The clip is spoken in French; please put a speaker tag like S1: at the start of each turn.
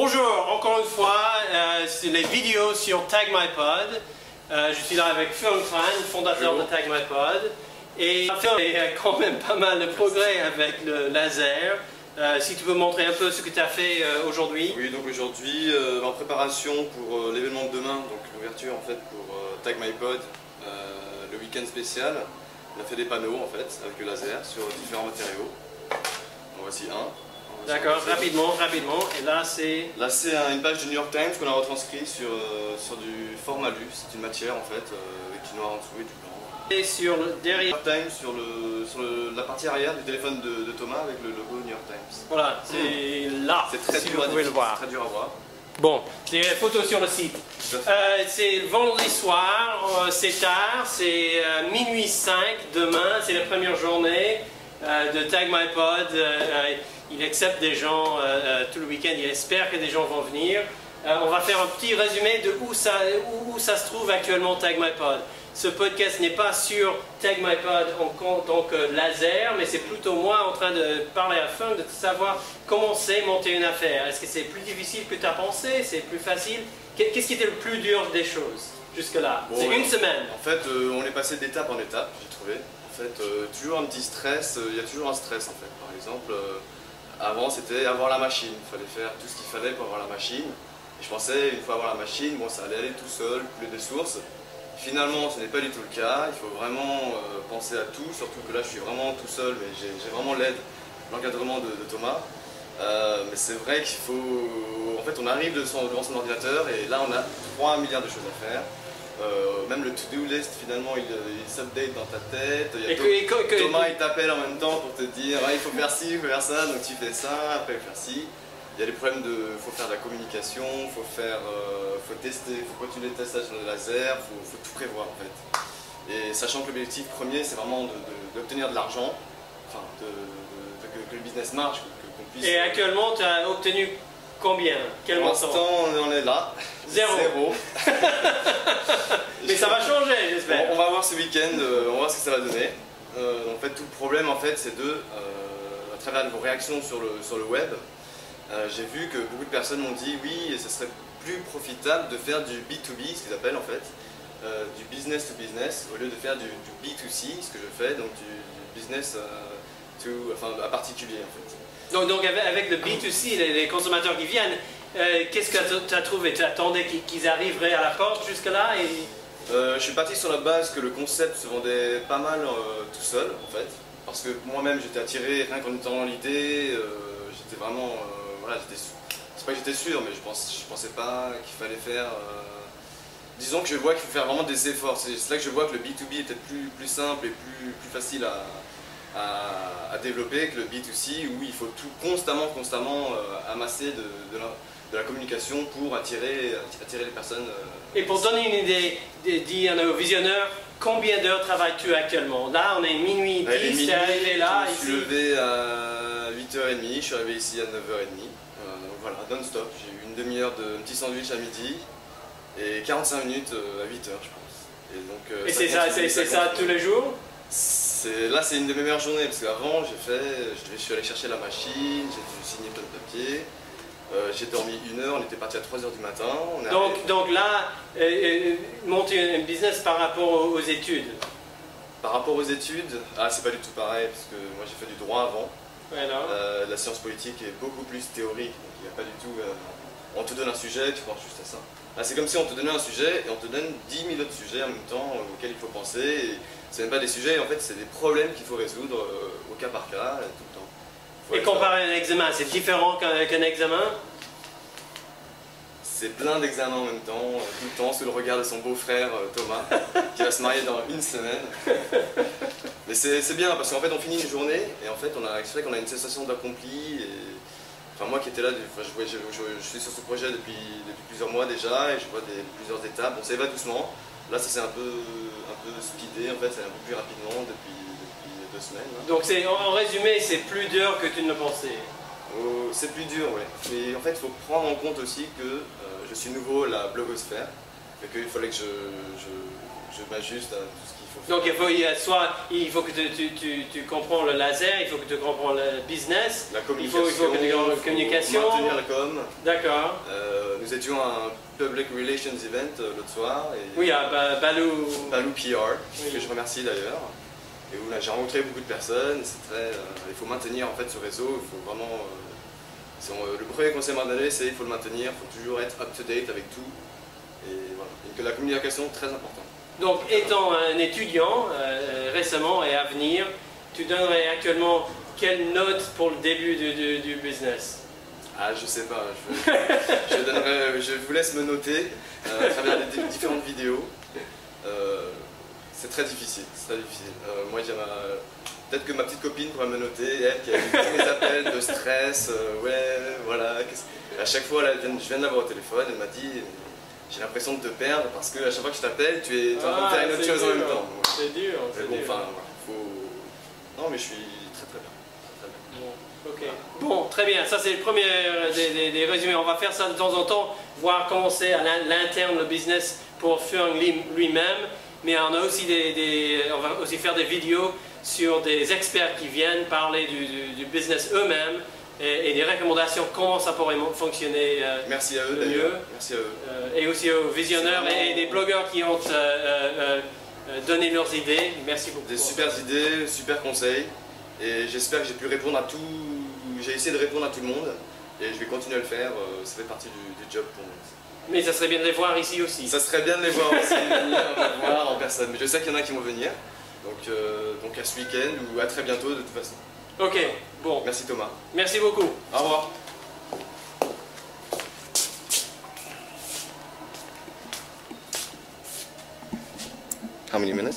S1: Bonjour, encore une fois, c'est les vidéos sur TagMyPod. Je suis là avec Phil Klein, fondateur de TagMyPod. Et Phil a quand même pas mal de progrès avec le laser. Si tu veux montrer un peu ce que tu as fait aujourd'hui.
S2: Oui, donc aujourd'hui, en préparation pour l'événement de demain, donc l'ouverture en fait pour TagMyPod, le week-end spécial, on a fait des panneaux en fait avec le laser sur différents matériaux. En voici un.
S1: D'accord, rapidement. Et là c'est...
S2: Là c'est une page du New York Times qu'on a retranscrit sur du format lu. C'est une matière en fait avec du noir en dessous et du blanc.
S1: Et sur le derrière...
S2: New York Times sur la partie arrière du téléphone de Thomas avec le logo New York Times.
S1: Voilà, c'est là,
S2: C'est très
S1: si
S2: dur
S1: vous pouvez le voir.
S2: très dur à voir.
S1: Bon, les photos sur le site. C'est vendredi soir, c'est tard, c'est minuit 5 demain, c'est la première journée de TagMyPod. Il accepte des gens tout le week-end, il espère que des gens vont venir. On va faire un petit résumé de où ça se trouve actuellement TagMyPod. Ce podcast n'est pas sur TagMyPod en tant que laser, mais c'est plutôt moi en train de parler à Phil, de savoir comment c'est monter une affaire. Est-ce que c'est plus difficile que tu as pensé? C'est plus facile? Qu'est-ce qui était le plus dur des choses jusque-là?
S2: Bon,
S1: c'est une semaine.
S2: En fait, on est passé d'étape en étape, j'ai trouvé. En fait, toujours un petit stress, il y a toujours un stress en fait. Par exemple, avant c'était avoir la machine, il fallait faire tout ce qu'il fallait pour avoir la machine. Et je pensais, une fois avoir la machine, bon, ça allait aller tout seul, couler des sources. Finalement, ce n'est pas du tout le cas, il faut vraiment penser à tout, surtout que là je suis vraiment tout seul, mais j'ai vraiment l'aide, l'encadrement de Thomas. Mais c'est vrai qu'il faut... En fait, on arrive devant son ordinateur et là on a 3 milliards de choses à faire. Même le to-do list, finalement, il s'update dans ta tête. Thomas, il t'appelle en même temps pour te dire ah, il faut faire ci, il faut faire ça, donc tu fais ça, après il faut faire ci. Il y a des problèmes il faut faire de la communication, faut tester, il faut continuer le testage sur le laser, faut tout prévoir en fait. Et sachant que l'objectif premier c'est vraiment d'obtenir de l'argent, enfin que le business marche, qu'on puisse...
S1: Et actuellement tu as obtenu combien? Quel montant?
S2: Pour l'instant on en est là.
S1: Zéro. Mais ça va changer j'espère.
S2: On va voir ce week-end, on va voir ce que ça va donner. En fait tout le problème en fait c'est à travers vos réactions sur le web, j'ai vu que beaucoup de personnes m'ont dit oui, ce serait plus profitable de faire du B2B, ce qu'ils appellent en fait, du business to business, au lieu de faire du B2C, ce que je fais, donc du business à particulier en fait.
S1: Donc avec le B2C, les consommateurs qui viennent, qu'est-ce que tu as trouvé? Tu attendais qu'ils arriveraient à la porte jusque-là
S2: Je suis parti sur la base que le concept se vendait pas mal tout seul en fait, parce que moi-même j'étais attiré rien qu'en étant dans l'idée, j'étais vraiment... Voilà, c'est pas que j'étais sûr, mais je pensais pas qu'il fallait faire... Disons que je vois qu'il faut faire vraiment des efforts. C'est là que je vois que le B2B était plus simple et plus facile à développer que le B2C, où il faut constamment amasser de la communication pour attirer les personnes.
S1: Et pour donner une idée, dis à nos visionneurs, combien d'heures travailles-tu actuellement? Là, on est minuit 10, tu es arrivé là,
S2: ici. Je suis levé à 8h30, je suis arrivé ici à 9h30. Donc voilà, non-stop. J'ai eu une demi-heure de petit sandwich à midi et 45 minutes à 8h, je pense.
S1: Et c'est ça tous les jours?
S2: Là, c'est une de mes meilleures journées parce qu'avant, je suis allé chercher la machine, j'ai dû signer plein de papiers. J'ai dormi 1 heure, on était parti à 3h du matin.
S1: Donc là, monter un business par rapport aux études?
S2: Par rapport aux études, c'est pas du tout pareil parce que moi j'ai fait du droit avant. La science politique est beaucoup plus théorique, donc il n'y a pas du tout... on te donne un sujet, tu penses juste à ça. Là c'est comme si on te donnait un sujet et on te donne 10 000 autres sujets en même temps auxquels il faut penser. Ce n'est pas des sujets, en fait c'est des problèmes qu'il faut résoudre au cas par cas, tout le temps.
S1: Et comparé à un examen, c'est différent qu'un examen?
S2: C'est plein d'examens en même temps, tout le temps, sous le regard de son beau-frère Thomas, qui va se marier dans 1 semaine. Mais c'est bien, parce qu'en fait on finit une journée, et en fait c'est vrai qu'on a une sensation d'accompli. Enfin moi qui étais là, je suis sur ce projet depuis plusieurs mois déjà, et je vois plusieurs étapes. Bon, ça va doucement. Là ça s'est un peu speedé, en fait, c'est un peu plus rapidement depuis 2 semaines. Hein.
S1: Donc en résumé, c'est plus dur que tu ne le pensais?
S2: C'est plus dur, oui. Mais en fait, il faut prendre en compte aussi que je suis nouveau à la blogosphère. Fait qu'il fallait que je m'ajuste à tout ce qu'il faut faire.
S1: Donc il faut que tu comprends le laser, il faut que tu comprends le business,
S2: La
S1: il
S2: communication,
S1: faut que tu aies la communication.
S2: maintenir la com.
S1: D'accord.
S2: Nous étions à un Public Relations Event l'autre soir. Et
S1: Oui, à Balou.
S2: Balou PR,
S1: Oui.
S2: que je remercie d'ailleurs. Et où là j'ai rencontré beaucoup de personnes. C'est très, il faut maintenir en fait ce réseau. Il faut vraiment. Le premier conseil à donner, c'est il faut le maintenir. Il faut toujours être up to date avec tout. Et voilà. Et que la communication est très importante.
S1: Donc, étant un étudiant récemment et à venir, tu donnerais actuellement quelle note pour le début du business?
S2: Ah, je sais pas. Je vous laisse me noter à travers les différentes vidéos. C'est très difficile. Moi, peut-être que ma petite copine pourrait me noter, elle qui a eu tous mes appels de stress. Ouais, voilà. À chaque fois, là, je viens de l'avoir au téléphone, elle m'a dit. J'ai l'impression de te perdre parce que à chaque fois que je t'appelle, tu es en train de faire une autre chose en même temps.
S1: C'est dur, c'est dur.
S2: Enfin, faut... Non, mais je suis très bien. Très bien.
S1: Bon, ok. Bon, très bien. Ça, c'est le premier des résumés. On va faire ça de temps en temps, voir comment c'est à l'interne le business pour Fung lui-même. Mais on a aussi on va aussi faire des vidéos sur des experts qui viennent parler du business eux-mêmes. Et des recommandations, comment ça pourrait fonctionner
S2: merci à eux,
S1: le mieux.
S2: Merci à eux.
S1: Et aussi aux visionneurs et des blogueurs qui ont donné leurs idées. Merci beaucoup.
S2: Des super idées, super conseils. Et j'espère que j'ai pu répondre à tout. J'ai essayé de répondre à tout le monde. Et je vais continuer à le faire. Ça fait partie du job pour moi.
S1: Mais ça serait bien de les voir ici aussi.
S2: Ça serait bien de les voir aussi, venir me voir en personne. Mais je sais qu'il y en a qui vont venir. Donc à ce week-end ou à très bientôt de toute façon.
S1: Ok, bon.
S2: Merci Thomas.
S1: Merci beaucoup.
S2: Au revoir. How many minutes?